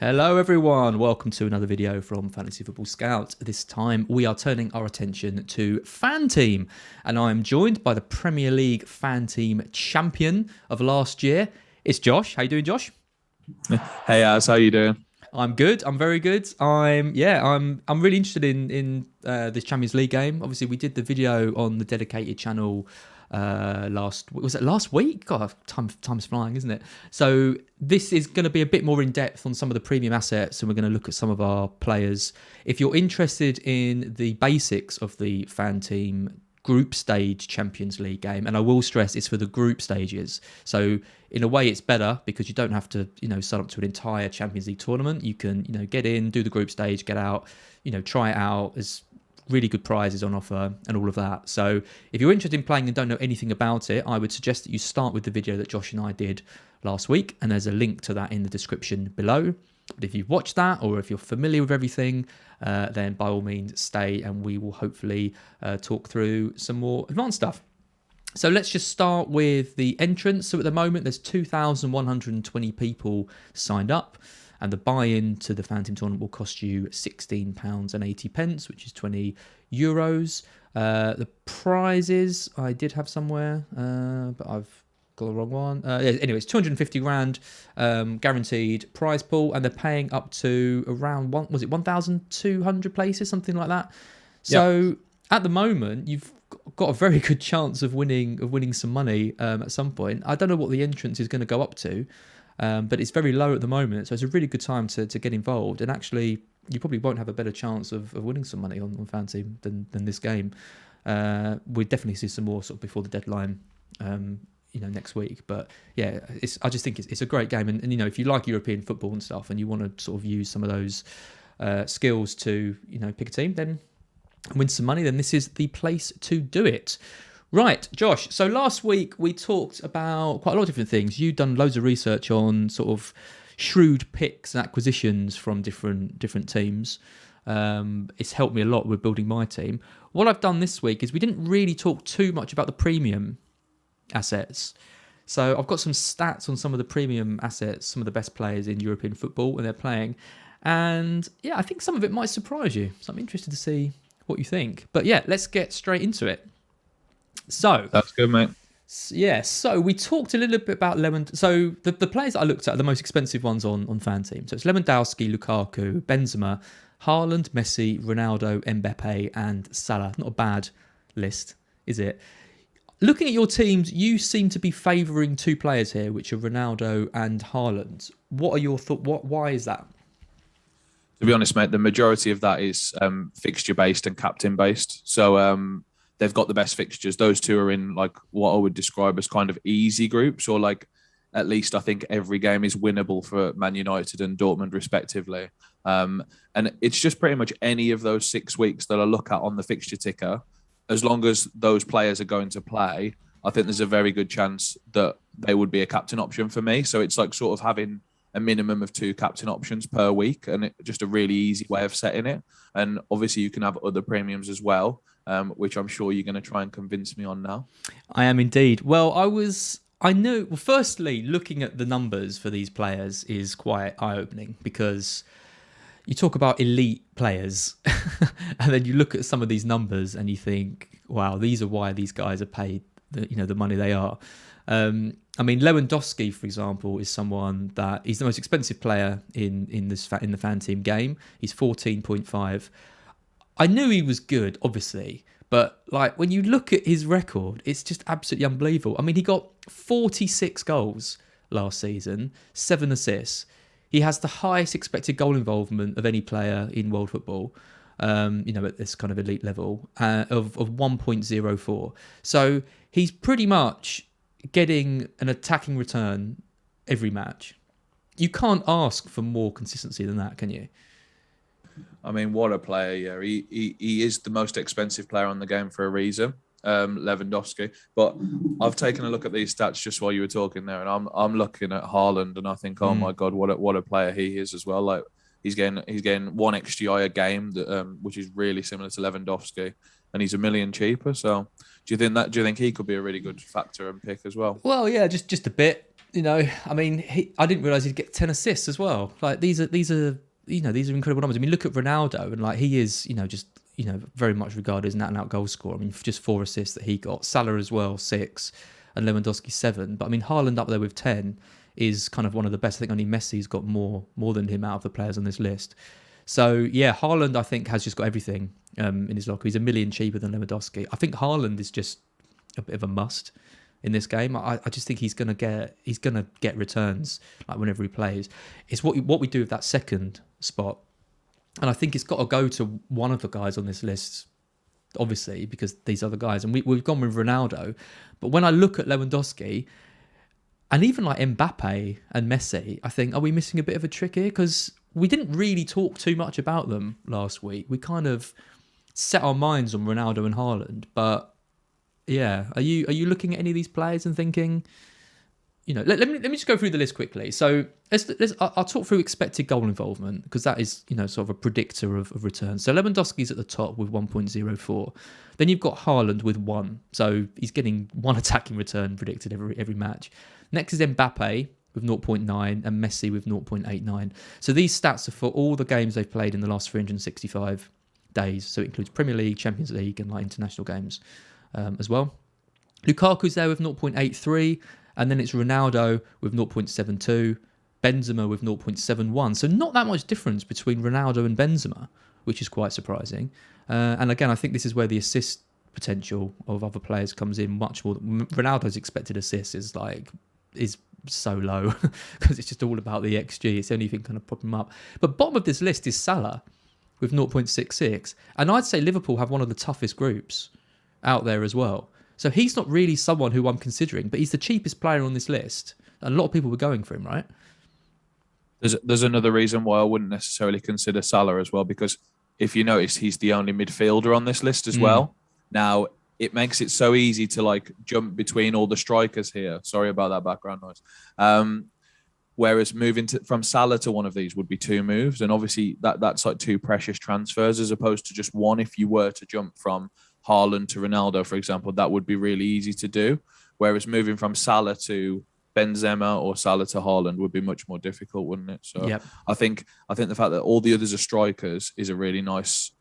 Hello everyone, welcome to another video from Fantasy Football Scout. This time we are turning our attention to FanTeam, and I am joined by the Premier League FanTeam champion of last year. It's Josh. How you doing, Josh? Hey, Az, how you doing? I'm good. I'm very good. I'm really interested in this Champions League game. Obviously, we did the video on the dedicated channel last week? God, time's flying, isn't it? So this is going to be a bit more in depth on some of the premium assets, and we're going to look at some of our players. If you're interested in the basics of the FanTeam group stage Champions League game, and I will stress it's for the group stages, so in a way it's better because you don't have to sign up to an entire Champions League tournament. You can get in, do the group stage, get out, try it out. There's really good prizes on offer and all of that. So if you're interested in playing and don't know anything about it, I would suggest that you start with the video that Josh and I did last week, and there's a link to that in the description below. But if you've watched that, or if you're familiar with everything, then by all means stay, and we will hopefully talk through some more advanced stuff. So let's just start with the entrance. So at the moment there's 2,120 people signed up, and the buy-in to the FanTeam tournament will cost you £16.80, which is €20. The prizes I did have somewhere, but I've got the wrong one. Anyway, it's 250 grand guaranteed prize pool, and they're paying up to around 1,200 places, something like that. So at the moment, you've got a very good chance of winning some money at some point. I don't know what the entrance is going to go up to. But it's very low at the moment, so it's a really good time to get involved. And actually, you probably won't have a better chance of winning some money on FanTeam than this game. We'll definitely see some more sort of before the deadline, next week. But yeah, I just think it's a great game. And if you like European football and stuff, and you want to sort of use some of those skills to pick a team, then win some money, then this is the place to do it. Right, Josh, so last week we talked about quite a lot of different things. You've done loads of research on sort of shrewd picks and acquisitions from different teams. It's helped me a lot with building my team. What I've done this week is we didn't really talk too much about the premium assets. So I've got some stats on some of the premium assets, some of the best players in European football, and they're playing. And yeah, I think some of it might surprise you. So I'm interested to see what you think. But yeah, let's get straight into it. So That's good, mate. Yeah, so we talked a little bit about Lewandowski. So the players that I looked at are the most expensive ones on FanTeam. So it's Lewandowski, Lukaku, Benzema, Haaland, Messi, Ronaldo, Mbappe, and Salah. Not a bad list, is it? Looking at your teams, you seem to be favouring two players here, which are Ronaldo and Haaland. What are your thoughts? Why is that? To be honest, mate, the majority of that is fixture-based and captain-based. So they've got the best fixtures. Those two are in like what I would describe as kind of easy groups, or like at least I think every game is winnable for Man United and Dortmund respectively. And it's just pretty much any of those 6 weeks that I look at on the fixture ticker, as long as those players are going to play, I think there's a very good chance that they would be a captain option for me. So it's like sort of having a minimum of 2 captain options per week, and just a really easy way of setting it. And obviously you can have other premiums as well, which I'm sure you're going to try and convince me on now. I am indeed. Well, firstly, looking at the numbers for these players is quite eye-opening, because you talk about elite players and then you look at some of these numbers and you think, wow, these are why these guys are paid the money they are. I mean, Lewandowski, for example, is someone that he's the most expensive player in the FanTeam game. He's 14.5. I knew he was good, obviously, but like when you look at his record, it's just absolutely unbelievable. I mean, he got 46 goals last season, 7 assists. He has the highest expected goal involvement of any player in world football, at this kind of elite level, of 1.04. So he's pretty much getting an attacking return every match. You can't ask for more consistency than that, can you? I mean, what a player! Yeah, he is the most expensive player on the game for a reason, Lewandowski. But I've taken a look at these stats just while you were talking there, and I'm looking at Haaland, and I think, oh my God, what a player he is as well. Like he's getting 1 XGI a game, that, which is really similar to Lewandowski, and he's $1 million cheaper. So do you think he could be a really good factor and pick as well? Well, yeah, just a bit. I mean, I didn't realise he'd get 10 assists as well. Like these are these are incredible numbers. I mean, look at Ronaldo, and like he is, just very much regarded as an out-and-out goal scorer. I mean, just 4 assists that he got. Salah as well, 6, and Lewandowski 7. But I mean, Haaland up there with 10 is kind of one of the best. I think only Messi's got more than him out of the players on this list. So yeah, Haaland I think has just got everything in his locker. He's $1 million cheaper than Lewandowski. I think Haaland is just a bit of a must in this game. I just think he's gonna get returns like whenever he plays. It's what we do with that second spot, and I think it's got to go to one of the guys on this list, obviously, because these other guys, and we've gone with Ronaldo. But when I look at Lewandowski, and even like Mbappe and Messi, I think, are we missing a bit of a trick here? Because we didn't really talk too much about them last week. We kind of set our minds on Ronaldo and Haaland, but yeah, are you looking at any of these players and thinking, let me just go through the list quickly. So I'll talk through expected goal involvement, because that is sort of a predictor of returns. So Lewandowski's at the top with 1.04. Then you've got Haaland with 1, so he's getting 1 attacking return predicted every match. Next is Mbappe with 0.9 and Messi with 0.89. So these stats are for all the games they've played in the last 365 days. So it includes Premier League, Champions League, and like international games as well. Lukaku's there with 0.83, and then it's Ronaldo with 0.72, Benzema with 0.71. So not that much difference between Ronaldo and Benzema, which is quite surprising. And again, I think this is where the assist potential of other players comes in much more. Ronaldo's expected assist is so low because it's just all about the XG. It's the only thing kind of propping him up. But bottom of this list is Salah with 0.66, and I'd say Liverpool have one of the toughest groups out there as well. So he's not really someone who I'm considering, but he's the cheapest player on this list. And a lot of people were going for him, right? There's another reason why I wouldn't necessarily consider Salah as well, because if you notice, he's the only midfielder on this list as well. Now, it makes it so easy to like jump between all the strikers here. Sorry about that background noise. Whereas moving from Salah to one of these would be 2 moves. And obviously that's like 2 precious transfers as opposed to just one. If you were to jump from Haaland to Ronaldo, for example, that would be really easy to do. Whereas moving from Salah to Benzema or Salah to Haaland would be much more difficult, wouldn't it? So yep. I think the fact that all the others are strikers is a really nice.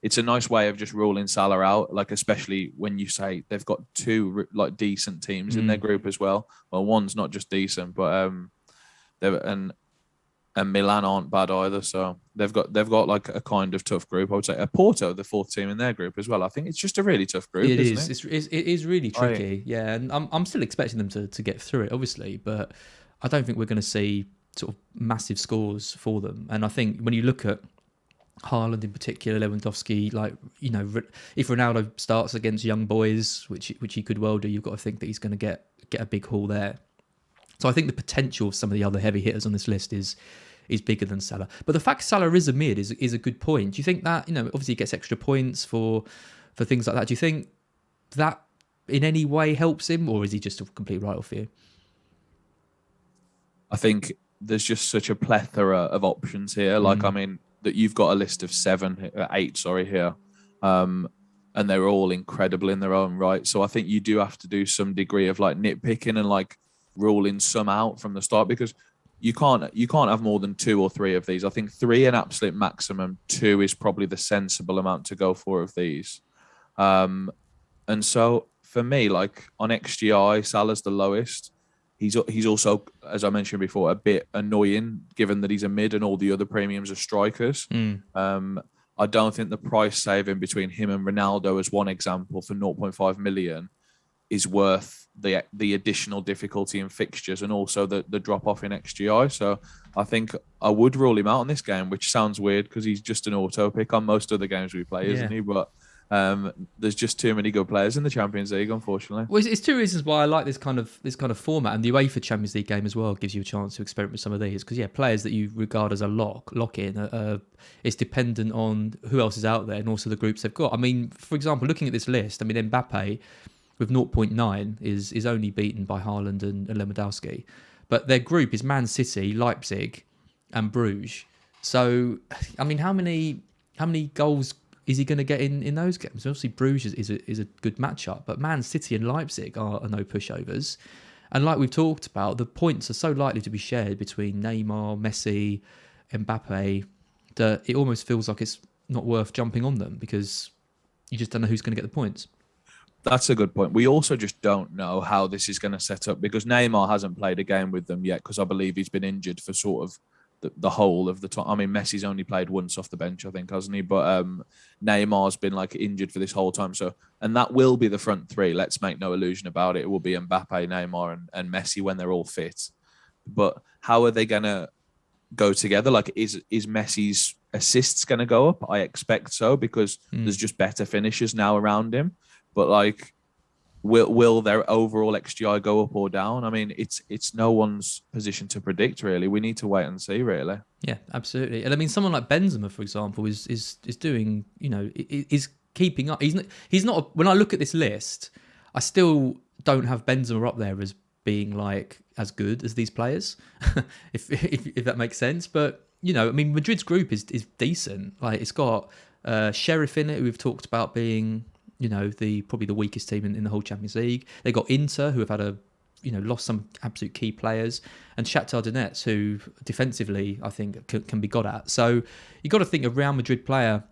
It's a nice way of just ruling Salah out, like especially when you say they've got 2 like decent teams in their group as well. Well, one's not just decent, but and Milan aren't bad either. So they've got like a kind of tough group. I would say Porto, the 4th team in their group as well. I think it's just a really tough group. It is really tricky. Yeah, and I'm still expecting them to get through it, obviously, but I don't think we're going to see sort of massive scores for them. And I think when you look at Haaland in particular, Lewandowski, if Ronaldo starts against young boys, which he could well do, you've got to think that he's going to get a big haul there. So I think the potential of some of the other heavy hitters on this list is bigger than Salah. But the fact Salah is a mid is a good point. Do you think that, obviously he gets extra points for things like that. Do you think that in any way helps him, or is he just a complete write-off for you? I think there's just such a plethora of options here. Like, I mean, that you've got a list of 8 here. And they're all incredible in their own right. So I think you do have to do some degree of like nitpicking and like ruling some out from the start, because you can't have more than 2 or 3 of these. I think 3 an absolute maximum. 2 is probably the sensible amount to go for of these. And so for me, like on XGI, Salah's the lowest. He's also, as I mentioned before, a bit annoying given that he's a mid and all the other premiums are strikers. I don't think the price saving between him and Ronaldo, as one example, for 0.5 million is worth the additional difficulty in fixtures and also the drop off in XGI. So I think I would rule him out on this game, which sounds weird because he's just an auto pick on most of the games we play, isn't he? But there's just too many good players in the Champions League, unfortunately. Well, it's 2 reasons why I like this kind of format, and the UEFA Champions League game as well gives you a chance to experiment with some of these, because players that you regard as a lock in, it's dependent on who else is out there and also the groups they've got. I mean, for example, looking at this list, I mean, Mbappe with 0.9 is only beaten by Haaland and Lewandowski, but their group is Man City, Leipzig, and Bruges. So, I mean, how many goals is he going to get in those games? Obviously, Bruges is a good matchup, but Man City and Leipzig are no pushovers. And like we've talked about, the points are so likely to be shared between Neymar, Messi, Mbappe, that it almost feels like it's not worth jumping on them because you just don't know who's going to get the points. That's a good point. We also just don't know how this is going to set up because Neymar hasn't played a game with them yet because I believe he's been injured for sort of the whole of the time. I mean, Messi's only played once off the bench, I think, hasn't he? But Neymar's been like injured for this whole time. So, and that will be the front three. Let's make no illusion about it. It will be Mbappe, Neymar, and Messi when they're all fit. But how are they going to go together? Like, is Messi's assists going to go up? I expect so because there's just better finishers now around him. But like, will their overall XGI go up or down? I mean, it's no one's position to predict, really. We need to wait and see, really. Yeah, absolutely. And I mean, someone like Benzema, for example, is doing, is keeping up. He's not. When I look at this list, I still don't have Benzema up there as being like as good as these players, if that makes sense. But I mean, Madrid's group is decent. Like, it's got Sheriff in it, who we've talked about being, probably the weakest team in the whole Champions League. They got Inter, who have had lost some absolute key players, and Shakhtar Donetsk, who defensively I think can be got at. So you got to think a Real Madrid player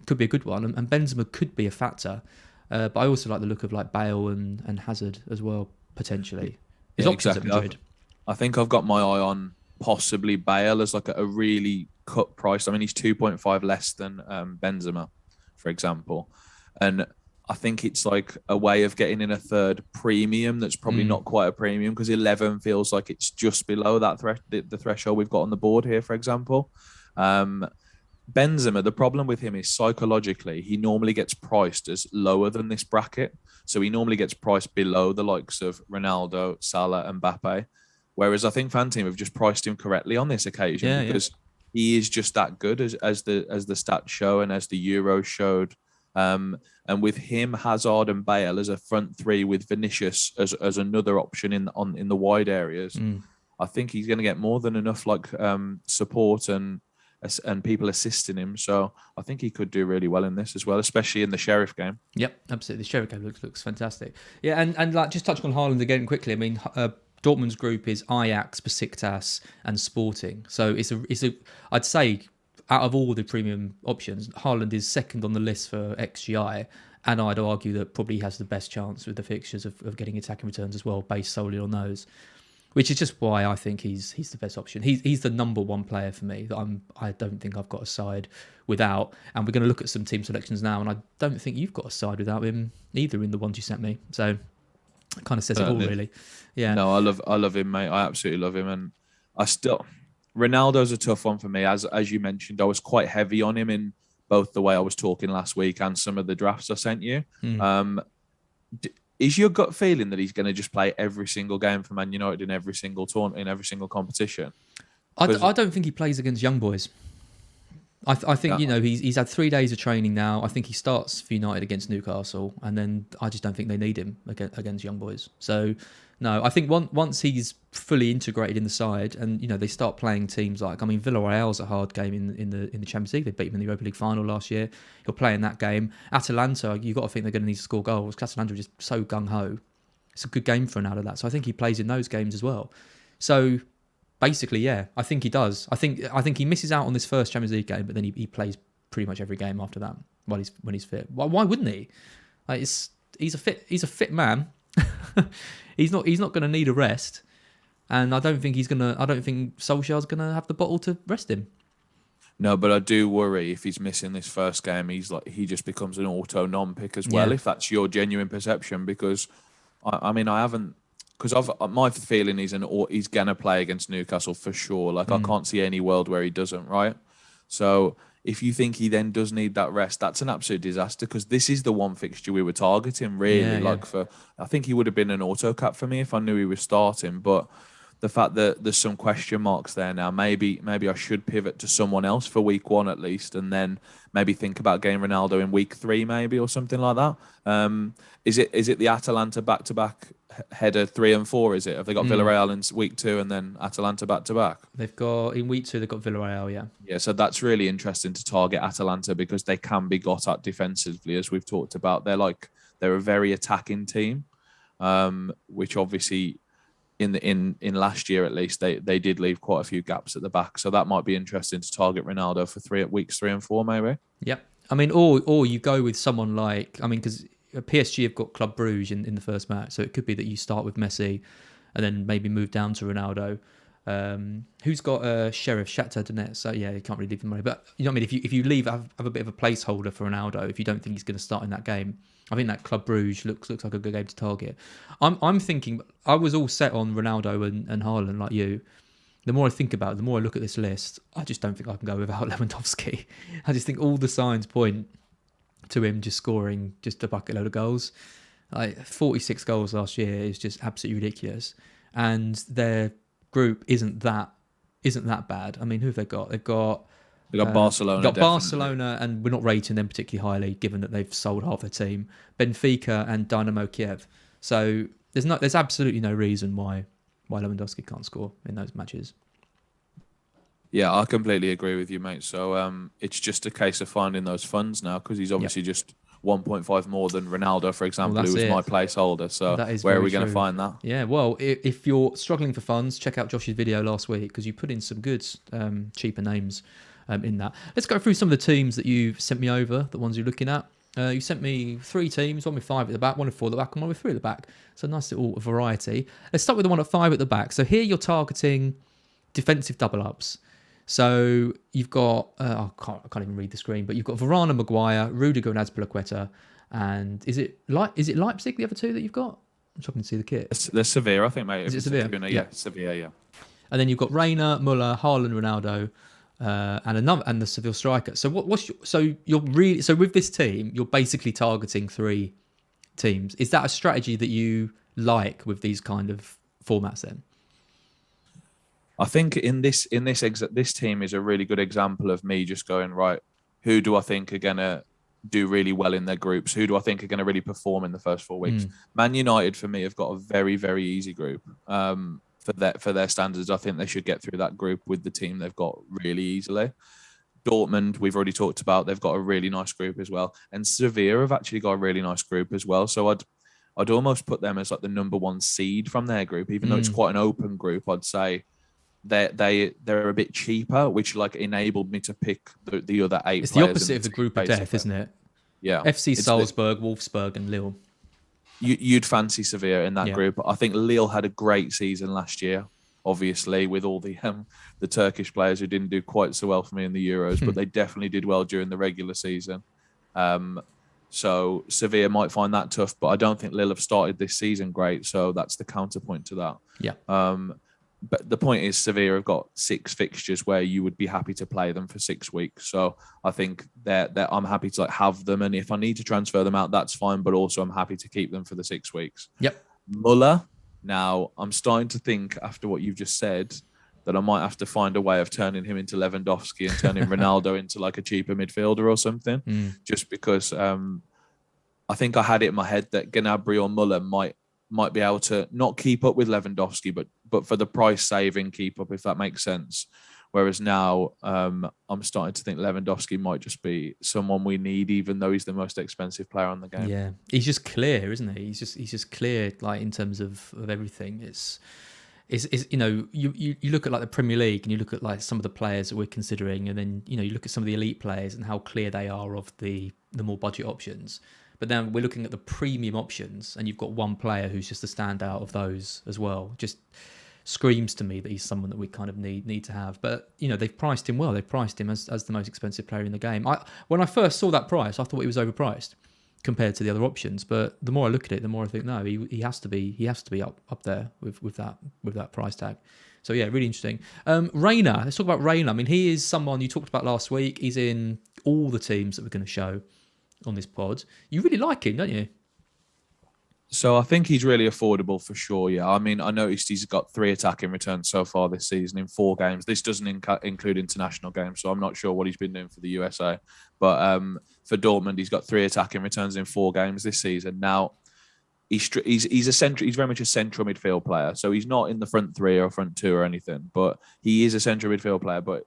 could be a good one, and Benzema could be a factor. But I also like the look of like Bale and Hazard as well, potentially. There's options exactly. at Madrid. I think I've got my eye on possibly Bale as like a really cut price. I mean, he's 2.5 less than Benzema, for example, and I think it's like a way of getting in a third premium that's probably not quite a premium because 11 feels like it's just below that the threshold we've got on the board here, for example. Benzema, the problem with him is psychologically, he normally gets priced as lower than this bracket. So he normally gets priced below the likes of Ronaldo, Salah, and Mbappe. Whereas I think FanTeam have just priced him correctly on this occasion because he is just that good as the stats show and as the Euros showed. And with him, Hazard and Bale as a front three with Vinicius as another option in the wide areas, I think he's going to get more than enough like support and people assisting him. So I think he could do really well in this as well, especially in the Sheriff game. Yep, absolutely. The Sheriff game looks fantastic. Yeah, and like just touching on Haaland again quickly. I mean, Dortmund's group is Ajax, Besiktas, and Sporting. So it's a I'd say, out of all the premium options, Haaland is second on the list for XGI, and I'd argue that probably has the best chance with the fixtures of getting attacking returns as well, based solely on those. Which is just why I think he's the best option. He's the number one player for me that I don't think I've got a side without. And we're going to look at some team selections now, and I don't think you've got a side without him either in the ones you sent me. So it kind of says it all, really. Yeah. No, I love him, mate. I absolutely love him, and Ronaldo's a tough one for me. As you mentioned, I was quite heavy on him in both the way I was talking last week and some of the drafts I sent you. Is your gut feeling that he's going to just play every single game for Man United in every single tournament, in every single competition? I don't think he plays against young boys. I think, he's had 3 days of training now. I think he starts for United against Newcastle, and then I just don't think they need him against young boys. So, no, I think once he's fully integrated in the side, and they start playing teams like, I mean, Villarreal's a hard game in the Champions League. They beat him in the Europa League final last year. He'll play in that game. Atalanta, you've got to think they're going to need to score goals. Atalanta are just so gung ho. It's a good game for him out of that. So I think he plays in those games as well. So basically, yeah, I think he does. I think he misses out on this first Champions League game, but then he plays pretty much every game after that when he's fit. Why wouldn't he? Like, he's a fit man. He's not going to need a rest, and I don't think Solskjaer's going to have the bottle to rest him. No, but I do worry if he's missing this first game, he just becomes an auto non-pick as well. Yeah. If that's your genuine perception, because I haven't. Because my feeling is he's going to play against Newcastle for sure. Like, I can't see any world where he doesn't, right? So if you think he then does need that rest, that's an absolute disaster, because this is the one fixture we were targeting, really. I think he would have been an auto cap for me if I knew he was starting. But the fact that there's some question marks there now, maybe I should pivot to someone else for week one at least, and then maybe think about getting Ronaldo in week 3 maybe, or something like that. Is it the Atalanta back-to-back header 3 and 4, is it? Have they got Villarreal in week 2 and then Atalanta back-to-back? They've got, in week 2, they've got Villarreal, yeah. Yeah, so that's really interesting to target Atalanta, because they can be got at defensively, as we've talked about. They're a very attacking team, which obviously in last year at least, they did leave quite a few gaps at the back. So that might be interesting to target Ronaldo for weeks 3 and 4, maybe. Yep. I mean, or you go with someone like, I mean, because PSG have got Club Bruges in the first match, so it could be that you start with Messi and then maybe move down to Ronaldo. Who's got Sheriff Shakhtar Donetsk? So yeah, you can't really leave the money. But you know what I mean? If you leave, have a bit of a placeholder for Ronaldo. If you don't think he's going to start in that game, I think that Club Bruges looks like a good game to target. I'm thinking, I was all set on Ronaldo and Haaland like you. The more I think about it, the more I look at this list, I just don't think I can go without Lewandowski. I just think all the signs point to him just scoring just a bucket load of goals. Like 46 goals last year is just absolutely ridiculous. And their group isn't that bad. I mean, who have they got? They've got Barcelona. Got Barcelona, and we're not rating them particularly highly, given that they've sold half their team. Benfica and Dynamo Kiev. So there's absolutely no reason why Lewandowski can't score in those matches. Yeah, I completely agree with you, mate. So it's just a case of finding those funds now, because he's obviously just 1.5 more than Ronaldo, for example, who was my placeholder. So where are we going to find that? Yeah, well, if you're struggling for funds, check out Josh's video last week, because you put in some good cheaper names in that. Let's go through some of the teams that you've sent me over, the ones you're looking at. You sent me 3 teams, one with 5 at the back, one with 4 at the back, and one with 3 at the back. So a nice little variety. Let's start with the one at 5 at the back. So here you're targeting defensive double-ups. So you've got, I can't even read the screen, but you've got Varane and Maguire, Rudiger and Azpilicueta, and is it Leipzig, the other 2 that you've got? I'm trying to see the kit. There's Sevilla, I think, mate. Is it Sevilla? Yeah, Sevilla, yeah. And then you've got Reina, Muller, Haaland, Ronaldo, and the Seville striker. So so with this team, you're basically targeting 3 teams. Is that a strategy that you like with these kind of formats then? I think this team is a really good example of me just going, right, who do I think are going to do really well in their groups? Who do I think are going to really perform in the first 4 weeks? Man United, for me, have got a very, very easy group. For their standards, I think they should get through that group with the team they've got really easily. Dortmund, we've already talked about, they've got a really nice group as well. And Sevilla have actually got a really nice group as well. So I'd almost put them as like the number 1 seed from their group, even though it's quite an open group. I'd say they're a bit cheaper, which like enabled me to pick the other 8. It's the opposite of the group of death, isn't it? Yeah. FC Salzburg, Wolfsburg, and Lille. You'd fancy Sevilla in that group. I think Lille had a great season last year, obviously, with all the Turkish players who didn't do quite so well for me in the Euros, but they definitely did well during the regular season. So Sevilla might find that tough, but I don't think Lille have started this season great. So that's the counterpoint to that. Yeah. But the point is, Sevilla have got 6 fixtures where you would be happy to play them for 6 weeks. So I think I'm happy to have them, and if I need to transfer them out, that's fine. But also, I'm happy to keep them for the 6 weeks. Yep. Muller. Now, I'm starting to think, after what you've just said, that I might have to find a way of turning him into Lewandowski and turning Ronaldo into like a cheaper midfielder or something. Just because I think I had it in my head that Gnabry or Muller might be able to not keep up with Lewandowski, but for the price saving, keep up, if that makes sense. Whereas now I'm starting to think Lewandowski might just be someone we need, even though he's the most expensive player on the game. Yeah, he's just clear, isn't he? He's just clear, like in terms of everything. It's you know, you look at like the Premier League and you look at like some of the players that we're considering, and then you know you look at some of the elite players and how clear they are of the more budget options. But then we're looking at the premium options, and you've got one player who's just a standout of those as well. Just screams to me that he's someone that we kind of need to have. But you know, they've priced him well. They've priced him as the most expensive player in the game. When I first saw that price, I thought he was overpriced compared to the other options. But the more I look at it, the more I think no, he has to be up there with that price tag. So yeah, really interesting. Reina, let's talk about Reina. I mean, he is someone you talked about last week. He's in all the teams that we're going to show on this pod. You really like him, don't you? So I think he's really affordable for sure. Yeah, I mean, I noticed he's got 3 attacking returns so far this season in 4 games. This doesn't include international games, so I'm not sure what he's been doing for the USA. But for Dortmund, he's got 3 attacking returns in 4 games this season. Now he's very much a central midfield player. So he's not in the front 3 or front 2 or anything, but he is a central midfield player. But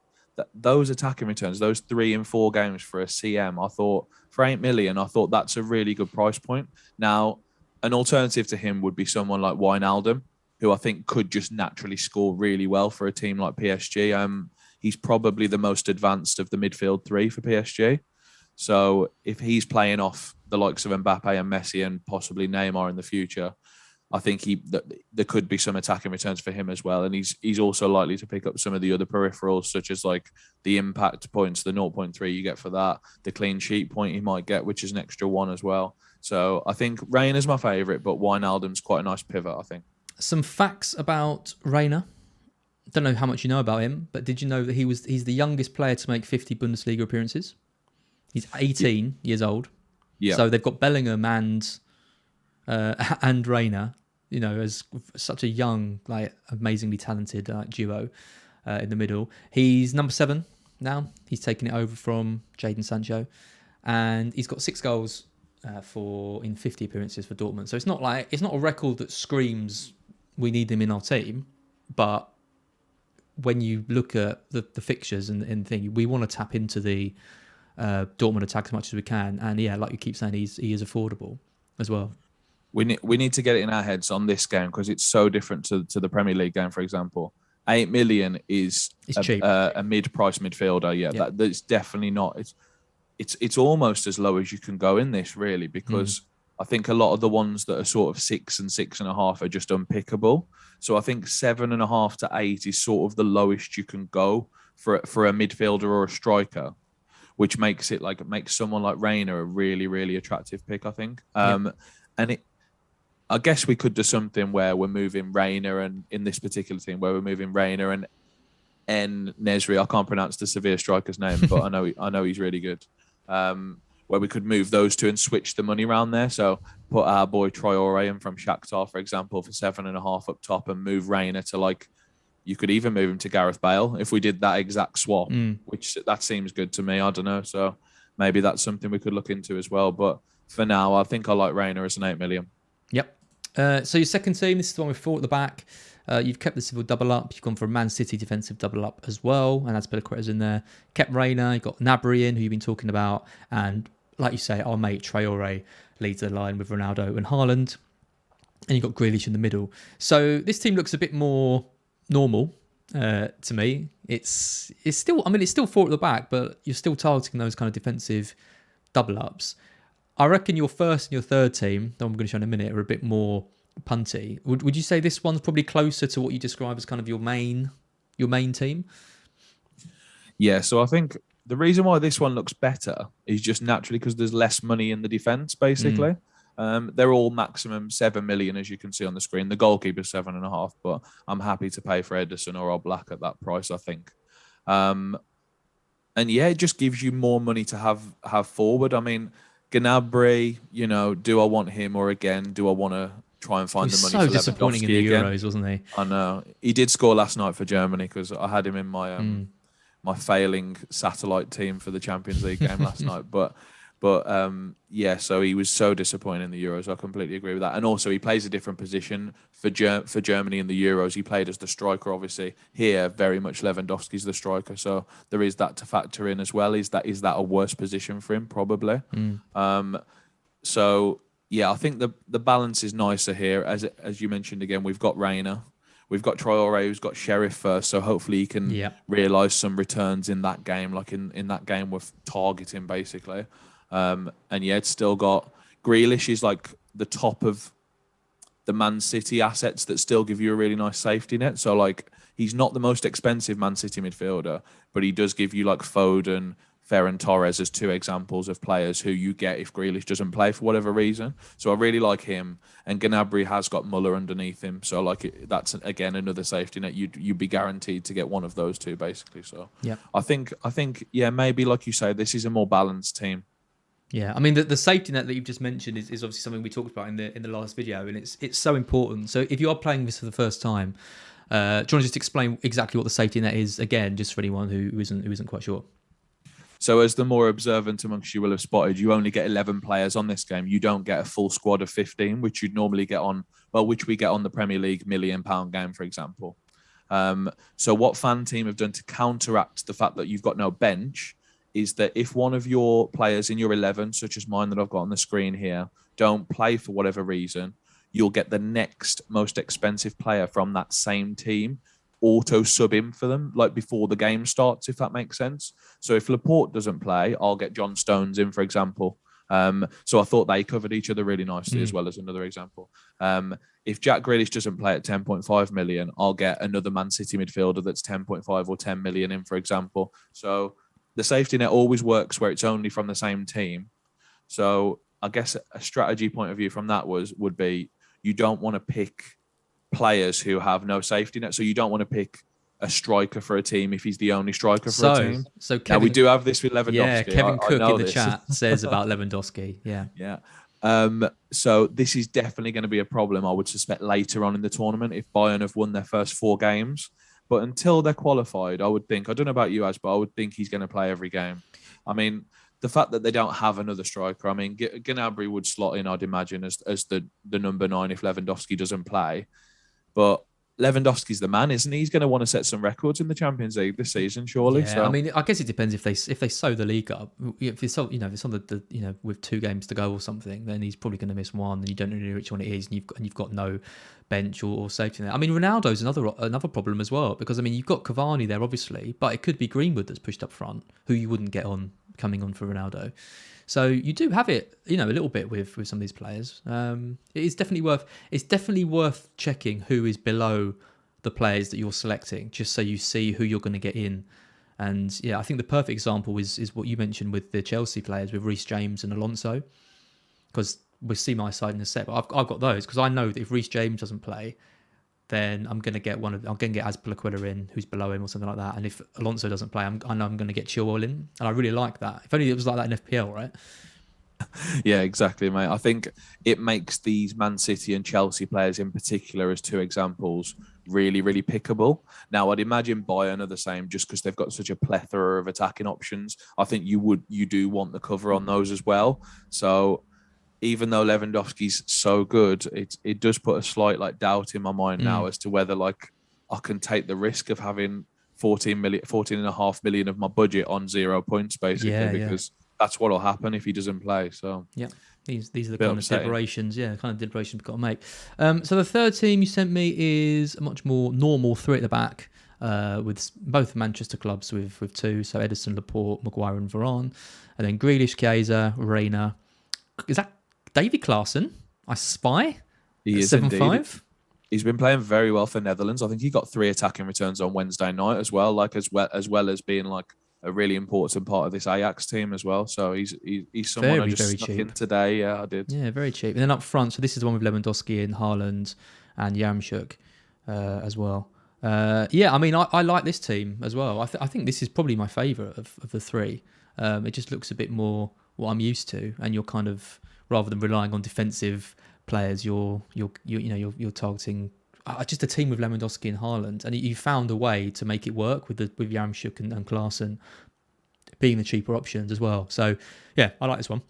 those attacking returns, those 3 in 4 games for a CM, I thought for 8 million, I thought that's a really good price point. Now, an alternative to him would be someone like Wijnaldum, who I think could just naturally score really well for a team like PSG. He's probably the most advanced of the midfield three for PSG. So if he's playing off the likes of Mbappe and Messi and possibly Neymar in the future, I think there could be some attacking returns for him as well. And he's also likely to pick up some of the other peripherals, such as like the impact points, the 0.3 you get for that, the clean sheet point he might get, which is an extra one as well. So I think Reyna's my favourite, but Wijnaldum's quite a nice pivot, I think. Some facts about Reyna. Don't know how much you know about him, but did you know that he's the youngest player to make 50 Bundesliga appearances? He's 18 years old. Yeah. So they've got Bellingham and Reyna, you know, as such a young, like amazingly talented duo in the middle. He's number 7 now. He's taken it over from Jadon Sancho, and he's got 6 goals in 50 appearances for Dortmund. So it's not a record that screams we need him in our team, but when you look at the fixtures and thing, we want to tap into the Dortmund attack as much as we can. And yeah, like you keep saying, he is affordable as well. We need to get it in our heads on this game because it's so different to the Premier League game, for example. 8 million is cheap. A mid-price midfielder. Yeah, that's definitely not. It's almost as low as you can go in this, really, because I think a lot of the ones that are sort of 6 and 6.5 are just unpickable. So I think 7.5 to 8 is sort of the lowest you can go for a midfielder or a striker, which makes someone like Reyna a really, really attractive pick, I think. I guess we could do something where we're moving Reyna, and in this particular team where we're moving Reyna and Nesri. I can't pronounce the Sevilla striker's name, but I know he's really good. Where we could move those two and switch the money around there. So put our boy Traore in from Shakhtar, for example, for 7.5 up top, and move Reyna to you could even move him to Gareth Bale if we did that exact swap, which that seems good to me. I don't know. So maybe that's something we could look into as well. But for now, I think I like Reyna as an 8 million. Yep. So your second team, this is the one with 4 at the back. You've kept the civil double up. You've gone for a Man City defensive double up as well, and Azpilicueta's in there. Kept Reyna. You've got Gnabry in, who you've been talking about, and like you say, our mate Traore leads the line with Ronaldo and Haaland, and you've got Grealish in the middle. So this team looks a bit more normal to me. It's still 4 at the back, but you're still targeting those kind of defensive double ups. I reckon your first and your third team, that I'm going to show in a minute, are a bit more punty. Would you say this one's probably closer to what you describe as kind of your main team? Yeah, so I think the reason why this one looks better is just naturally because there's less money in the defence, basically. They're all maximum 7 million, as you can see on the screen. The goalkeeper's 7.5, but I'm happy to pay for Ederson or Oblak at that price, I think. And yeah, it just gives you more money to have forward. I mean, Gnabry, do I want him, or again, do I want to try and find the money for Lewandowski disappointing in the Euros, wasn't he? I know. He did score last night for Germany because I had him in my my failing satellite team for the Champions League game last night. But yeah, so he was so disappointing in the Euros. I completely agree with that. And also, he plays a different position for Germany in the Euros. He played as the striker, obviously. Here, very much Lewandowski's the striker. So there is that to factor in as well. Is that a worse position for him? Probably. So yeah, I think the balance is nicer here. As you mentioned again, we've got Reyna. We've got Traore, who's got Sheriff first, so hopefully he can realise some returns in that game, like in that game with targeting, basically. And yeah, it's still got Grealish is like the top of the Man City assets that still give you a really nice safety net. So like he's not the most expensive Man City midfielder, but he does give you like Foden, Ferran Torres as 2 examples of players who you get if Grealish doesn't play for whatever reason. So I really like him. And Gnabry has got Muller underneath him. So like that's, again, another safety net. You'd be guaranteed to get one of those 2, basically. So yeah, I think yeah, maybe like you say, this is a more balanced team. Yeah, I mean the safety net that you've just mentioned is obviously something we talked about in the last video, and it's so important. So if you are playing this for the first time, do you want to just explain exactly what the safety net is again, just for anyone who isn't quite sure? So as the more observant amongst you will have spotted, you only get 11 players on this game. You don't get a full squad of 15, which you'd normally get which we get on the Premier League £1 million game, for example. So what FanTeam have done to counteract the fact that you've got no bench is that if one of your players in your 11, such as mine that I've got on the screen here, don't play for whatever reason, you'll get the next most expensive player from that same team auto sub in for them, like before the game starts, if that makes sense. So if Laporte doesn't play, I'll get John Stones in, for example. So I thought they covered each other really nicely, as well as another example. If Jack Grealish doesn't play at 10.5 million, I'll get another Man City midfielder that's 10.5 or 10 million in, for example. So the safety net always works where it's only from the same team. So I guess a strategy point of view from that would be you don't want to pick players who have no safety net. So you don't want to pick a striker for a team if he's the only striker for a team. So Kevin, now we do have this with Lewandowski. Yeah, Kevin Cook in the this. chat says about Lewandowski. Yeah. Yeah. So this is definitely going to be a problem, I would suspect, later on in the tournament if Bayern have won their first 4 games. But until they're qualified, I would think, I don't know about you, Az, but I would think he's going to play every game. I mean, the fact that they don't have another striker, I mean, Gnabry would slot in, I'd imagine, as the number 9 if Lewandowski doesn't play. But Lewandowski's the man, isn't he? He's going to want to set some records in the Champions League this season, surely. Yeah, so. I mean, I guess it depends if they sew the league up. If it's on the with 2 games to go or something, then he's probably going to miss one, and you don't know which one it is, and you've got no bench or safety net. I mean, Ronaldo's another problem as well, because I mean you've got Cavani there obviously, but it could be Greenwood that's pushed up front, who you wouldn't get on coming on for Ronaldo. So you do have it, a little bit with some of these players. It's definitely worth checking who is below the players that you're selecting, just so you see who you're going to get in. And yeah, I think the perfect example is what you mentioned with the Chelsea players, with Reece James and Alonso, because we'll see my side in a sec. But I've got those because I know that if Reece James doesn't play, then I'm going to get Azpilicueta in, who's below him or something like that. And if Alonso doesn't play, I know I'm going to get Chilwell in, and I really like that. If only it was like that in FPL, right? Yeah, exactly, mate. I think it makes these Man City and Chelsea players in particular, as 2 examples, really, really pickable. Now, I'd imagine Bayern are the same, just because they've got such a plethora of attacking options. I think you do want the cover on those as well. So even though Lewandowski's so good, it does put a slight doubt in my mind now as to whether I can take the risk of having 14.5 million of my budget on 0 points, basically, because that's what will happen if he doesn't play. So yeah, these are the kind of deliberations we've got to make. So the third team you sent me is a much more normal 3 at the back, with both Manchester clubs with 2. So Ederson, Laporte, Maguire, and Varane, and then Grealish, Chiesa, Reina. Is that David Klaassen? I spy. He is 7-5. He's been playing very well for Netherlands. I think he got 3 attacking returns on Wednesday night as well. As well as being a really important part of this Ajax team as well. So he's someone very, I just snuck in today. Yeah, I did. Yeah, very cheap. And then up front, so this is the one with Lewandowski and Haaland and Yaremchuk as well. Yeah, I mean, I like this team as well. I think this is probably my favourite of the 3. It just looks a bit more what I'm used to, and you're kind of, rather than relying on defensive players, you're targeting just a team with Lewandowski and Haaland, and you found a way to make it work with Yaremchuk and Klaassen being the cheaper options as well. So yeah, I like this one.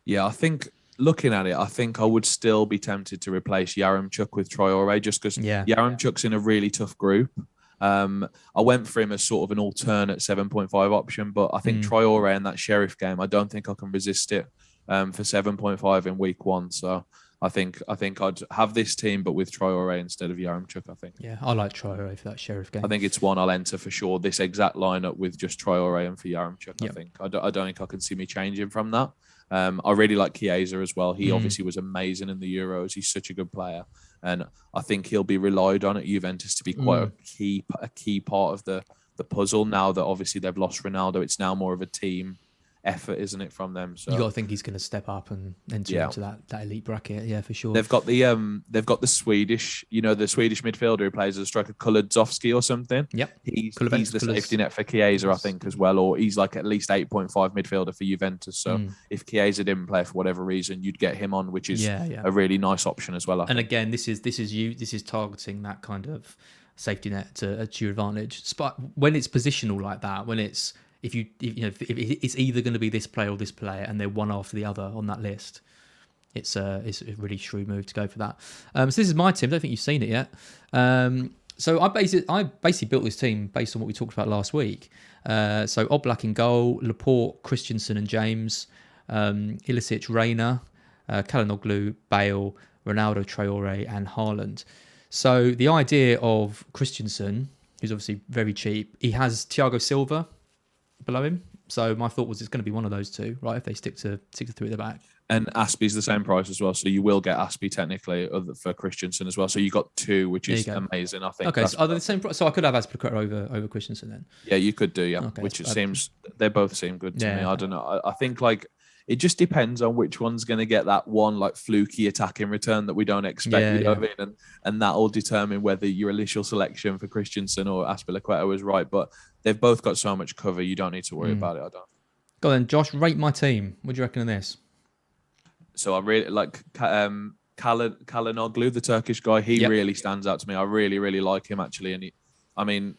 Yeah, I think looking at it, I think I would still be tempted to replace Yaremchuk with Traore, just because Yaremchuk's in a really tough group. I went for him as sort of an alternate 7.5 option, but I think Traore in that Sheriff game, I don't think I can resist it for 7.5 in week 1. So I think I'd have this team, but with Traore instead of Yaremchuk, I think. Yeah, I like Traore for that Sheriff game. I think it's one I'll enter for sure, this exact lineup with just Traore and for Yaremchuk, I think. I don't think I can see me changing from that. I really like Chiesa as well. He obviously was amazing in the Euros. He's such a good player. And I think he'll be relied on at Juventus to be quite a key part of the puzzle. Now that obviously they've lost Ronaldo, it's now more of a team effort, isn't it, from them? So you got to think he's going to step up and enter into that elite bracket. Yeah, for sure. They've got the Swedish, the Swedish midfielder who plays as a striker, Kulusevski or something. Yep. He's the safety net for Chiesa, I think, as well, or he's at least 8.5 midfielder for Juventus. So if Chiesa didn't play for whatever reason, you'd get him on, which is a really nice option as well. I think. Again, this is targeting that kind of safety net to your advantage. When it's positional like that, when it's if it's either going to be this player or this player, and they're one after the other on that list, it's a really shrewd move to go for that. So this is my team. I don't think you've seen it yet. So I basically built this team based on what we talked about last week. So Oblak in goal, Laporte, Christensen and James, Ilicic, Reina, Kalanoglu, Bale, Ronaldo, Traore, and Haaland. So the idea of Christensen, who's obviously very cheap, he has Thiago Silva below him. So my thought was it's going to be one of those two, right? If they stick to three at the back. And Aspie's the same price as well, so you will get Aspie technically for Christensen as well. So you got two, which is amazing. I think. Okay, so are they the same price? So I could have Aspilicueta over Christensen then. Yeah, you could do. Yeah, okay, which it seems they both seem good to me. I don't know. I think like it just depends on which one's going to get that one like fluky attacking return that we don't expect. You know what I mean? And that will determine whether your initial selection for Christensen or Aspilicueta was right. But they've both got so much cover, you don't need to worry about it. I don't. Go on then, Josh. Rate my team. What do you reckon of this? So I really like Kalinoglu, the Turkish guy. He really stands out to me. I really, really like him actually. And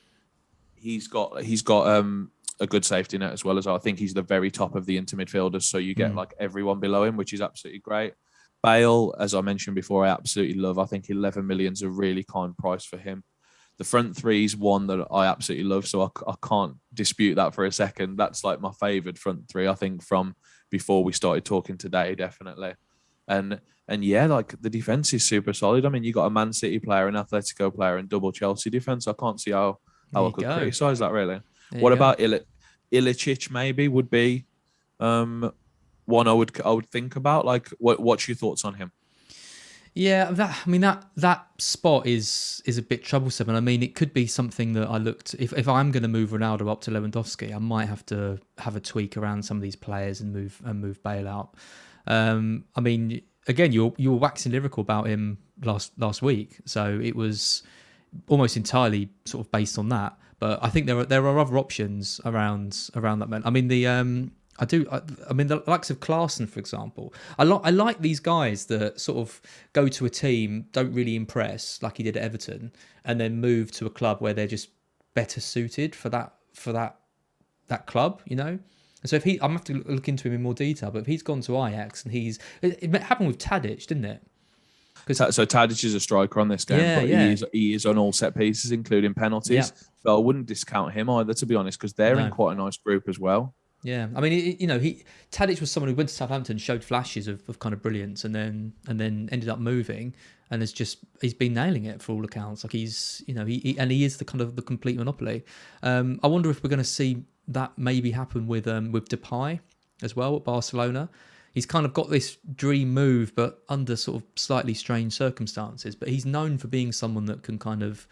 he's got a good safety net as well as I think he's the very top of the inter midfielders. So you get like everyone below him, which is absolutely great. Bale, as I mentioned before, I absolutely love. I think 11 million is a really kind price for him. The front three is one that I absolutely love. So I can't dispute that for a second. That's like my favoured front three, I think, from before we started talking today, definitely. And yeah, like the defense is super solid. I mean, you got a Man City player, an Atletico player, and double Chelsea defense. I can't see how I could criticise that really. What about Ilicic? Maybe would be one I would think about. Like, what's your thoughts on him? Yeah, that spot is a bit troublesome, and I mean it could be something that I looked. If I'm going to move Ronaldo up to Lewandowski, I might have to have a tweak around some of these players and move Bale out. I mean, again, you were waxing lyrical about him last week, so it was almost entirely sort of based on that. But I think there are other options around that man. I mean the likes of Klaassen, for example. I like these guys that sort of go to a team, don't really impress, like he did at Everton, and then move to a club where they're just better suited for that club, you know. And so I'm have to look into him in more detail. But if he's gone to Ajax and it happened with Tadic, didn't it? So Tadic is a striker on this game, he is on all set pieces, including penalties. Yeah. So I wouldn't discount him either, to be honest, because they're in quite a nice group as well. Yeah, I mean, Tadic was someone who went to Southampton, showed flashes of kind of brilliance, and then ended up moving, and he's been nailing it for all accounts. Like he is the kind of the complete monopoly. I wonder if we're going to see that maybe happen with Depay as well at Barcelona. He's kind of got this dream move, but under sort of slightly strange circumstances. But he's known for being someone that can kind of,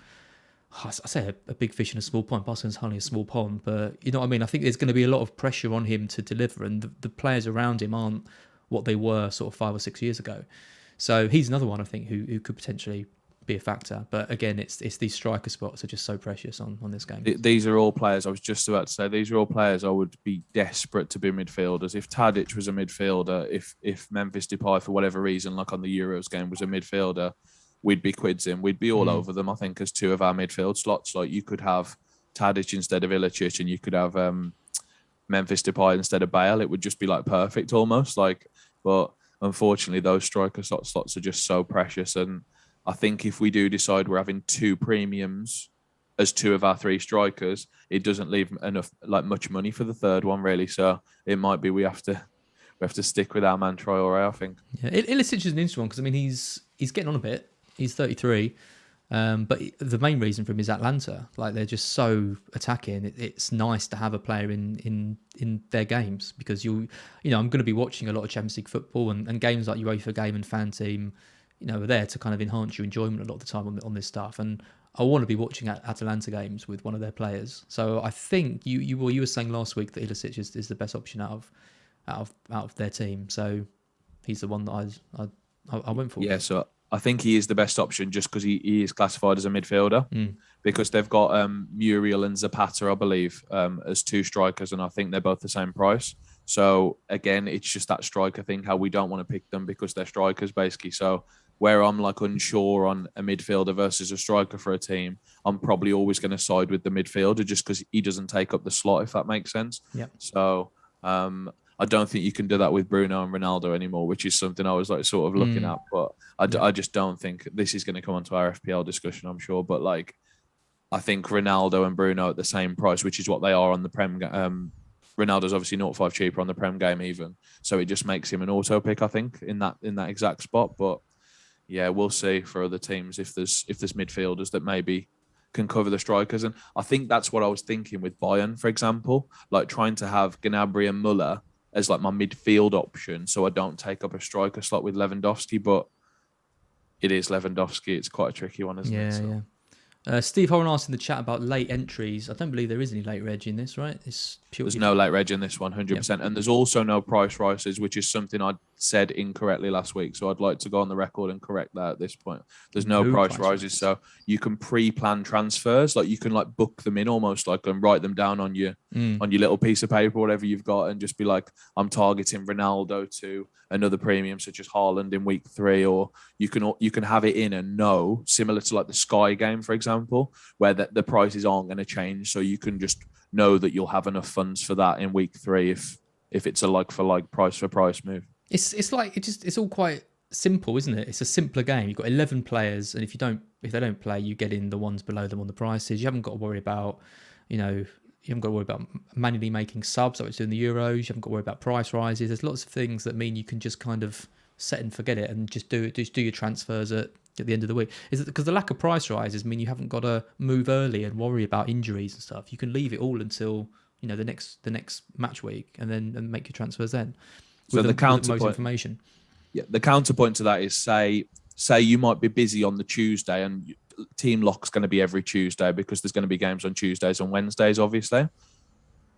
I say a big fish in a small pond. Barcelona's hardly a small pond, but you know what I mean? I think there's going to be a lot of pressure on him to deliver, and the players around him aren't what they were sort of 5 or 6 years ago. So he's another one, I think, who could potentially be a factor. But again, it's these striker spots are just so precious on this game. These are all players, I was just about to say, these are all players I would be desperate to be midfielders. If Tadic was a midfielder, if Memphis Depay, for whatever reason, like on the Euros game, was a midfielder, we'd be quids in. We'd be all over them, I think, as two of our midfield slots. Like you could have Tadic instead of Ilicic, and you could have Memphis Depay instead of Bale. It would just be like perfect almost. But unfortunately, those striker slots are just so precious. And I think if we do decide we're having two premiums as two of our three strikers, it doesn't leave enough much money for the third one really. So it might be we have to stick with our man Traore, I think. Yeah, Ilicic is an interesting one because I mean he's getting on a bit. He's 33, but the main reason for him is Atlanta. Like they're just so attacking. It's nice to have a player in their games because I'm going to be watching a lot of Champions League football and games like UEFA Game and FanTeam, are there to kind of enhance your enjoyment a lot of the time on this stuff. And I want to be watching Atalanta games with one of their players. So I think you were saying last week that Ilicic is the best option out of their team. So he's the one that I went for. Yeah, so I think he is the best option just because he is classified as a midfielder because they've got Muriel and Zapata, I believe, as two strikers, and I think they're both the same price. So again, it's just that striker thing, how we don't want to pick them because they're strikers basically. So where I'm unsure on a midfielder versus a striker for a team, I'm probably always going to side with the midfielder just because he doesn't take up the slot, if that makes sense. Yeah. So I don't think you can do that with Bruno and Ronaldo anymore, which is something I was sort of looking at. But I just don't think this is going to come onto our FPL discussion, I'm sure. But I think Ronaldo and Bruno at the same price, which is what they are on the Prem. Ronaldo's obviously 0.5 cheaper on the Prem game even. So it just makes him an auto pick, I think, in that exact spot. But yeah, we'll see for other teams if there's midfielders that maybe can cover the strikers. And I think that's what I was thinking with Bayern, for example, like trying to have Gnabry and Muller as like my midfield option, so I don't take up a striker slot with Lewandowski. But it is Lewandowski. It's quite a tricky one, isn't it? So. Yeah. Steve Horan asked in the chat about late entries. I don't believe there is any late reg in this, right? It's purely... There's no late reg in this one, 100%. Yep. And there's also no price rises, which is something I said incorrectly last week. So I'd like to go on the record and correct that at this point. There's no price rises. So you can pre-plan transfers. Like you can like book them in almost like and write them down on your little piece of paper, whatever you've got, and just be like, I'm targeting Ronaldo to another premium such as Haaland in week 3, or you can have it in and know, similar to like the Sky game, for example, where the prices aren't going to change. So you can just know that you'll have enough funds for that in week 3 if it's a like for like price for price move. It's like it's all quite simple, isn't it? It's a simpler game. You've got 11 players, and if they don't play, you get in the ones below them on the prices. You haven't got to worry about, manually making subs like it's doing the Euros. You haven't got to worry about price rises. There's lots of things that mean you can just kind of set and forget it and just do your transfers at the end of the week. Is it because the lack of price rises mean you haven't got to move early and worry about injuries and stuff? You can leave it all until the next match week and make your transfers then. So the counterpoint, information. Yeah, the counterpoint to that is say you might be busy on the Tuesday and team lock's going to be every Tuesday because there's going to be games on Tuesdays and Wednesdays, obviously.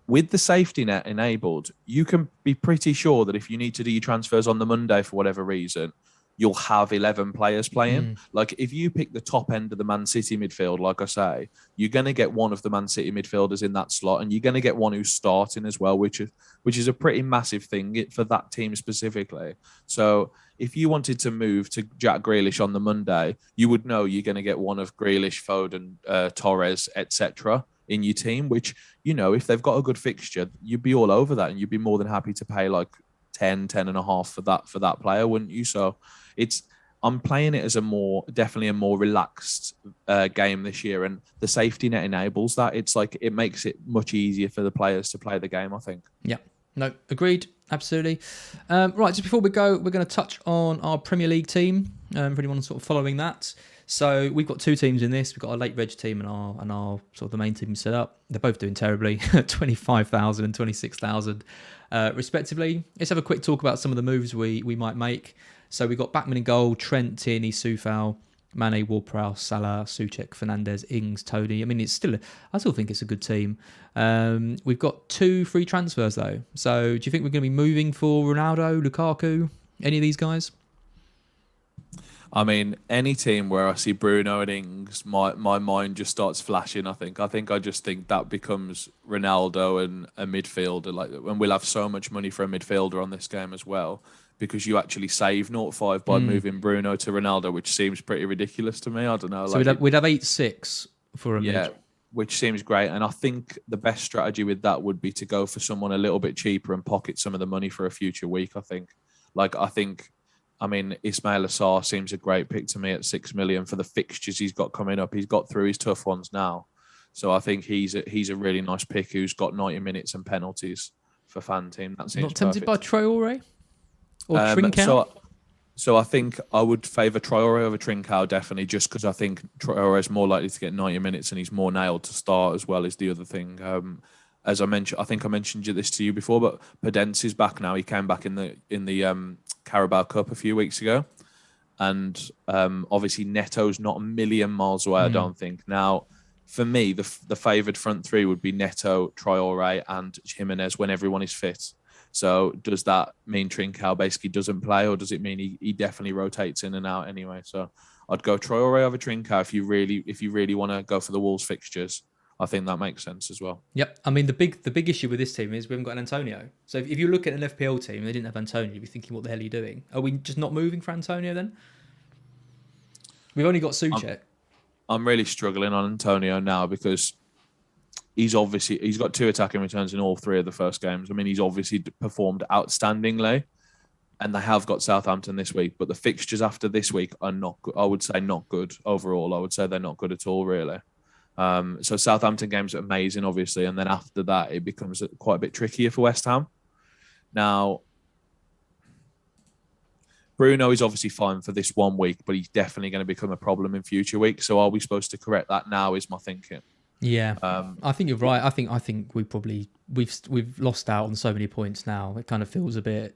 With the safety net enabled, you can be pretty sure that if you need to do your transfers on the Monday for whatever reason, you'll have 11 players playing. Like if you pick the top end of the Man City midfield, like I say, you're going to get one of the Man City midfielders in that slot, and you're going to get one who's starting as well, which is a pretty massive thing for that team specifically. So if you wanted to move to Jack Grealish on the Monday, you would know you're going to get one of Grealish, Foden, Torres, etc. in your team, which, if they've got a good fixture, you'd be all over that and you'd be more than happy to pay like 10 and a half for that player, wouldn't you? So I'm playing it as definitely a more relaxed game this year, and the safety net enables that. It's like it makes it much easier for the players to play the game, I think. Yeah, no, agreed, absolutely. Right, just before we go, we're going to touch on our Premier League team for anyone sort of following that. So we've got 2 teams in this. We've got our late reg team and our sort of the main team set up. They're both doing terribly, 25,000 and 26,000 respectively. Let's have a quick talk about some of the moves we might make. So we've got Backman in goal, Trent, Tierney, Soufal, Mane, Ward-Prowse, Salah, Souček, Fernandes, Ings, Tony. I mean, I still think it's a good team. We've got 2 free transfers though. So do you think we're going to be moving for Ronaldo, Lukaku, any of these guys? I mean, any team where I see Bruno and Ings, my mind just starts flashing. I think I just think that becomes Ronaldo and a midfielder. And we'll have so much money for a midfielder on this game as well, because you actually save 0.5 by moving Bruno to Ronaldo, which seems pretty ridiculous to me. I don't know. So we'd have 8-6 for a mid. Which seems great. And I think the best strategy with that would be to go for someone a little bit cheaper and pocket some of the money for a future week. I mean, Ismail Assar seems a great pick to me at 6 million for the fixtures he's got coming up. He's got through his tough ones now. So I think he's a really nice pick who's got 90 minutes and penalties for FanTeam. That seems not tempted perfect. by Traore or Trincao? So I think I would favour Traore over Trincao, definitely, just because I think Traore is more likely to get 90 minutes and he's more nailed to start as well as the other thing. As I mentioned, I think I mentioned this to you before, but Podence is back now. He came back in the Carabao Cup a few weeks ago, and obviously Neto's not a million miles away. I don't think. Now, for me, the favoured front 3 would be Neto, Traore, and Jimenez when everyone is fit. So does that mean Trincao basically doesn't play, or does it mean he definitely rotates in and out anyway? So I'd go Traore over Trincao if you really want to go for the Wolves fixtures. I think that makes sense as well. Yep. I mean, the big issue with this team is we haven't got an Antonio. So if you look at an FPL team and they didn't have Antonio, you'd be thinking, what the hell are you doing? Are we just not moving for Antonio then? We've only got Souček. I'm really struggling on Antonio now because he's got 2 attacking returns in all 3 of the first games. I mean, he's obviously performed outstandingly, and they have got Southampton this week, but the fixtures after this week are not good. I would say not good overall. I would say they're not good at all, really. So Southampton games are amazing, obviously, and then after that it becomes quite a bit trickier for West Ham. Now, Bruno is obviously fine for this 1 week, but he's definitely going to become a problem in future weeks. So are we supposed to correct that now? Is my thinking. Yeah, I think you're right. I think we've lost out on so many points now. It kind of feels a bit,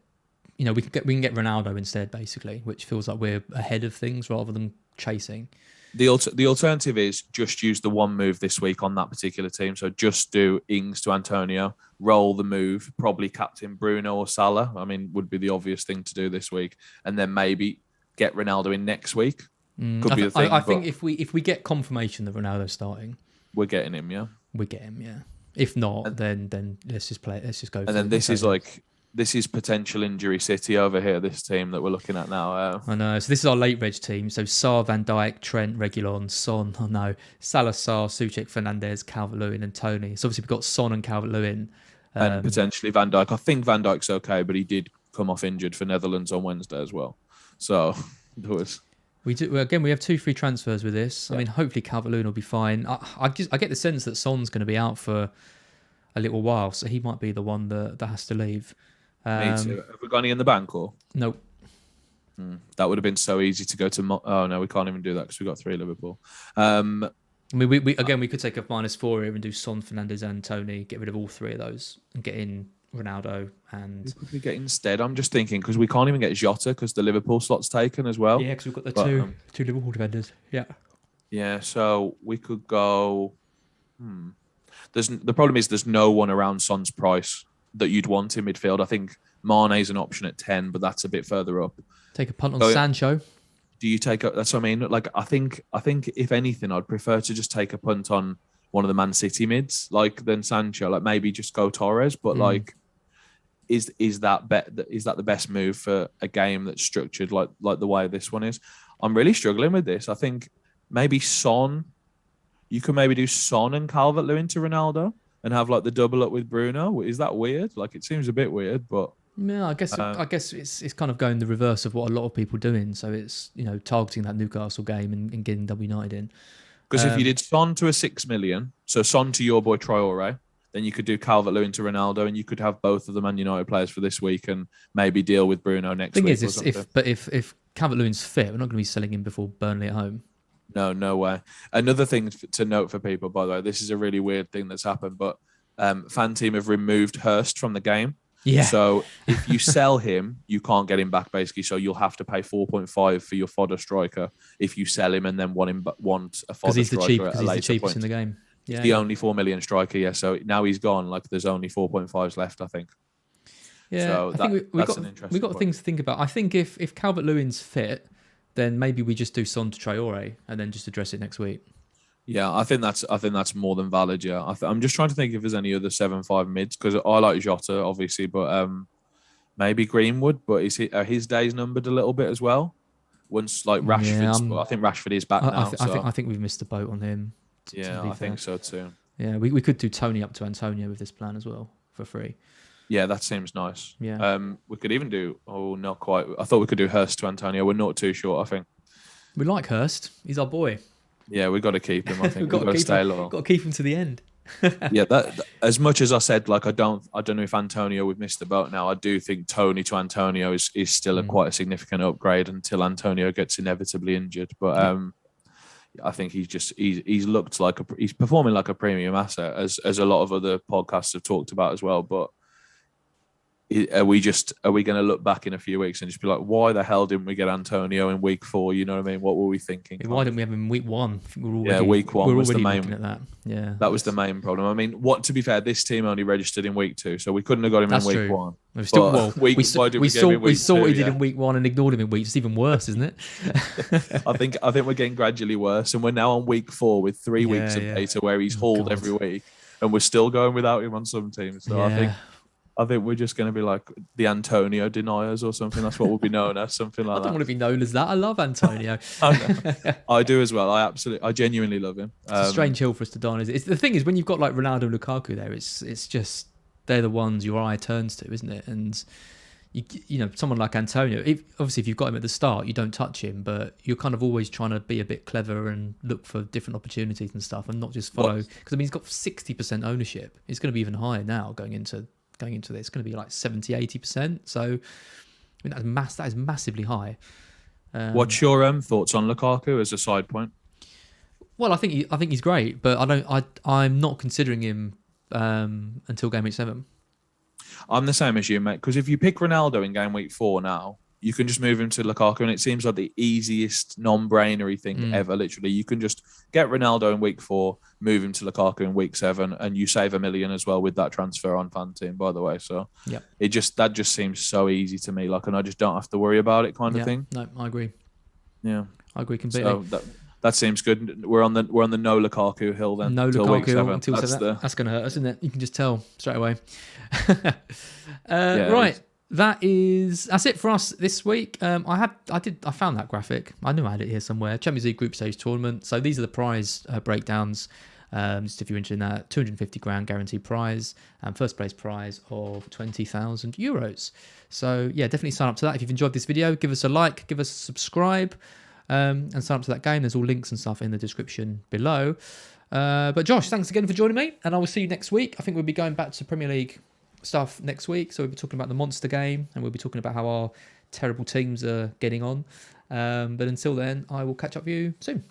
we can get Ronaldo instead, basically, which feels like we're ahead of things rather than chasing. The alternative is just use the one move this week on that particular team. So just do Ings to Antonio, roll the move, probably captain Bruno or Salah. I mean, would be the obvious thing to do this week, and then maybe get Ronaldo in next week. Could be the thing. I think if we get confirmation that Ronaldo's starting, we're getting him. Yeah, we get him. Yeah. If not, then let's just play. Let's just go. And then this is potential injury city over here. This team that we're looking at now. I know. So this is our late reg team. So Sarr, Van Dijk, Trent, Reguilon, Son. Oh no, Salah, Sarr, Souček, Fernandes, Calvert-Lewin, and Tony. So obviously we've got Son and Calvert-Lewin, and potentially Van Dijk. I think Van Dijk's okay, but he did come off injured for Netherlands on Wednesday as well. So there was. We have 2 free transfers with this. Yeah. I mean, hopefully Calvert-Lewin will be fine. I get the sense that Son's going to be out for a little while, so he might be the one that has to leave. Me too. Have we got any in the bank or? Nope. That would have been so easy to go to. Oh no, we can't even do that because we got 3 Liverpool. I mean, we could take a -4 here and do Son, Fernandes, and Tony. Get rid of all 3 of those and get in Ronaldo and. Who could we get instead? I'm just thinking because we can't even get Jota because the Liverpool slot's taken as well. Yeah, because we've got the two Liverpool defenders. Yeah. Yeah, so we could go. The problem is there's no one around Son's price that you'd want in midfield. I think Mane's an option at 10, but that's a bit further up. Take a punt on Sancho. Do you take? That's what I mean. Like I think if anything, I'd prefer to just take a punt on one of the Man City mids, like than Sancho. Like maybe just go Torres, but like, is that the best move for a game that's structured like the way this one is? I'm really struggling with this. I think maybe Son. You could maybe do Son and Calvert-Lewin to Ronaldo and have like the double up with Bruno. Is that weird? Like it seems a bit weird, but yeah, I guess it's kind of going the reverse of what a lot of people are doing. So it's targeting that Newcastle game and getting W United in. Because if you did Son to a 6 million, so Son to your boy Traore, then you could do Calvert-Lewin to Ronaldo, and you could have both of the Man United players for this week and maybe deal with Bruno next week. If Calvert-Lewin's fit, we're not going to be selling him before Burnley at home. No way. Another thing to note for people, by the way, this is a really weird thing that's happened, but FanTeam have removed Hurst from the game. Yeah. So if you sell him, you can't get him back, basically. So you'll have to pay 4.5 for your fodder striker if you sell him and then want a fodder striker at a later point. Because he's the cheapest in the game. Yeah, the only 4 million striker, yeah. So now he's gone. Like there's only 4.5s left, I think. Yeah, so I think we've got things to think about. I think if Calvert-Lewin's fit, then maybe we just do Son to Traore and then just address it next week. Yeah, I think that's more than valid. Yeah, I'm just trying to think if there's any other 7-5 mids because I like Jota obviously, but maybe Greenwood. But are his days numbered a little bit as well? Once like Rashford, I think Rashford is back now. I think we've missed the boat on him. I think so too. Yeah, we could do Tony up to Antonio with this plan as well for free. Yeah, that seems nice. Yeah. We could even do. Oh, not quite. I thought we could do Hurst to Antonio. We're not too short. I think we like Hurst. He's our boy. Yeah, we've got to keep him. I think we've got to stay loyal. Got to keep him to the end. Yeah, that as much as I said, like I don't know if Antonio would miss the boat now. I do think Tony to Antonio is still quite a significant upgrade until Antonio gets inevitably injured. But I think he's looked like he's performing like a premium asset as a lot of other podcasts have talked about as well. But are we going to look back in a few weeks and just be like, why the hell didn't we get Antonio in week 4? You know what I mean? What were we thinking? Why didn't we have him in week 1? Week 1 was the main. At that. Yeah, that was the main problem. I mean, to be fair, this team only registered in week 2, so we couldn't have got him in week 1. We saw what he did in week 1 and ignored him in week. It's even worse, isn't it? I think we're getting gradually worse, and we're now on week 4 with 3 weeks of data where he's hauled every week, and we're still going without him on some teams. So I think we're just going to be like the Antonio deniers or something. That's what we'll be known as, something like that. I don't want to be known as that. I love Antonio. I do as well. I genuinely love him. It's a strange hill for us to die on. The thing is, when you've got like Ronaldo and Lukaku there, it's just they're the ones your eye turns to, isn't it? And you know, someone like Antonio, obviously if you've got him at the start, you don't touch him, but you're kind of always trying to be a bit clever and look for different opportunities and stuff, and not just follow. Because I mean, he's got 60% ownership. It's going to be even higher now going into this. It's going to be like 70-80%. So I mean, that is massively high. What's your thoughts on Lukaku as a side point? Well, I think he's great, but I'm not considering him until game week 7. I'm the same as you, mate. Because if you pick Ronaldo in game week 4 now, you can just move him to Lukaku, and it seems like the easiest non-brainery thing ever. Literally, you can just get Ronaldo in week 4, move him to Lukaku in week 7, and you save $1 million as well with that transfer on FanTeam, by the way. So yeah, that just seems so easy to me. Like, and I just don't have to worry about it, kind of thing. No, I agree. Yeah, I agree completely. So that seems good. We're on the no Lukaku hill then. No until Lukaku week 7. until that's going to hurt us, isn't it? You can just tell straight away. Yeah, right. That's it for us this week. I found that graphic. I knew I had it here somewhere. Champions League group stage tournament. So these are the prize breakdowns. Just if you're interested in that, 250 grand guaranteed prize and first place prize of 20,000 euros. So yeah, definitely sign up to that. If you've enjoyed this video, give us a like, give us a subscribe, and sign up to that game. There's all links and stuff in the description below. But Josh, thanks again for joining me, and I will see you next week. I think we'll be going back to Premier League stuff next week, so we'll be talking about the monster game, and we'll be talking about how our terrible teams are getting on. But until then, I will catch up with you soon.